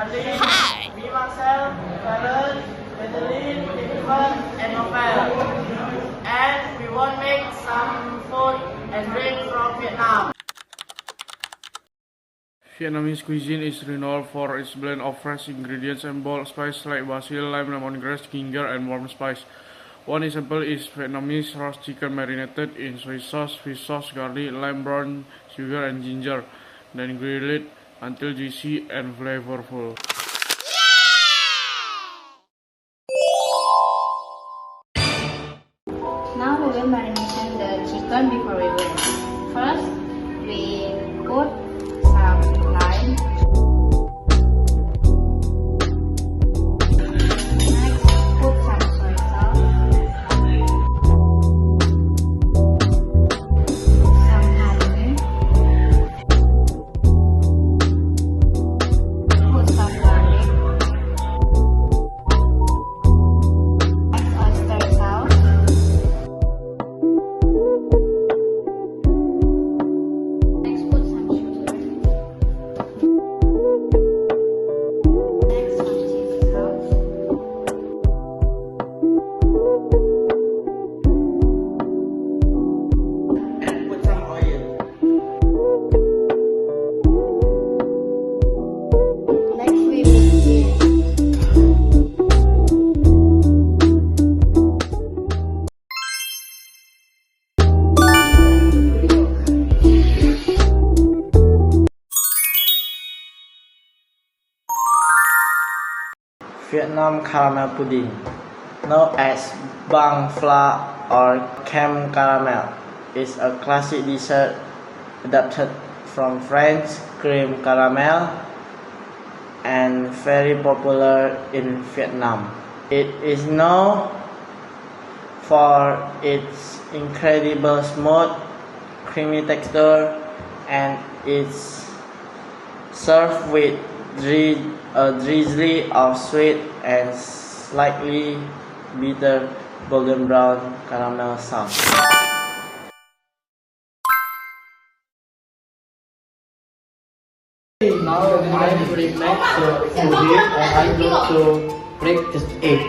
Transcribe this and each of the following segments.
Jharly, Marcell, Ferren, Maydelyn, Ivander, and Novelia. And we want to make some food and drink from Vietnam. Vietnamese cuisine is renowned for its blend of fresh ingredients and bold spices like basil, lime, lemongrass, ginger, and warm spice. One example is Vietnamese roast chicken marinated in soy sauce, fish sauce, garlic, lime, brown sugar, and ginger, then grilled until juicy and flavorful. Now we will marinate the chicken before we boil. First, we put some lime. Next, put some soy sauce. Some honey. Put some garlic. Next, oyster sauce. Next, put some sugar. Next, some cheese sauce. And put some oil. Next, we mix it. Vietnam caramel pudding, known as bang pha or cam caramel, is a classic dessert adapted from French cream caramel and very popular in Vietnam. It is known for its incredible smooth, creamy texture, and it's served with a drizzle of sweet and slightly bitter golden brown caramel sauce. Now I will make the pudding and I need to break this egg.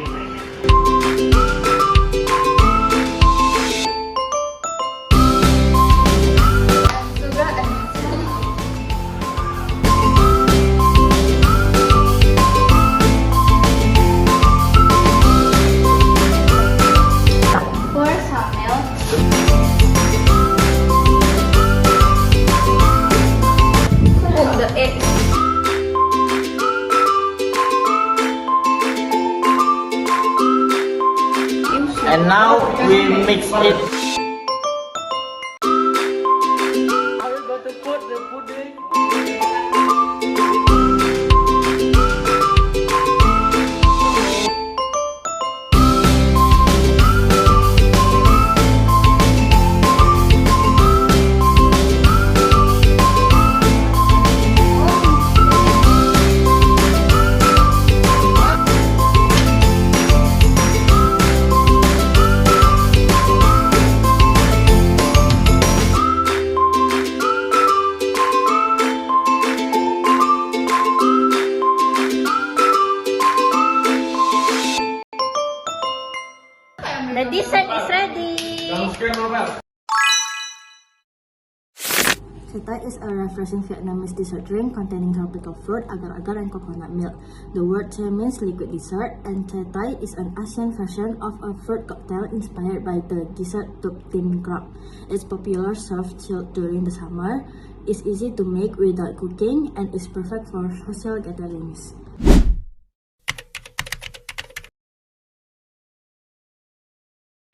Sugar and pour some milk. Cook the egg. And now we mix it. Are we going to put the pudding? The dessert is ready. Chai is a refreshing Vietnamese dessert drink containing tropical fruit, agar-agar, and coconut milk. The word chai means liquid dessert, and chai is an Asian version of a fruit cocktail inspired by the dessert tube tin crab. It's popular served chilled during the summer, is easy to make without cooking, and is perfect for social gatherings.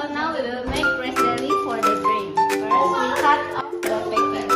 So now we will make raspberry for the drink. First, we cut off the packets.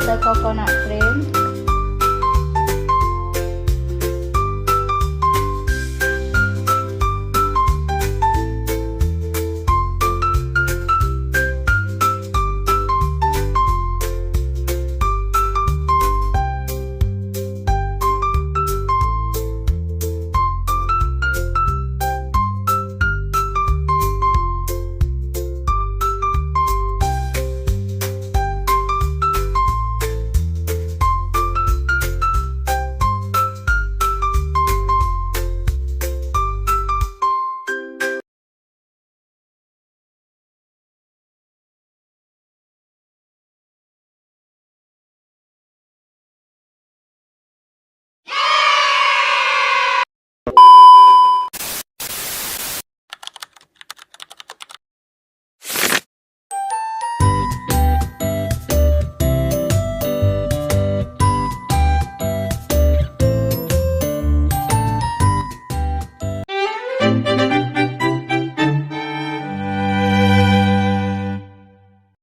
the coconut cream.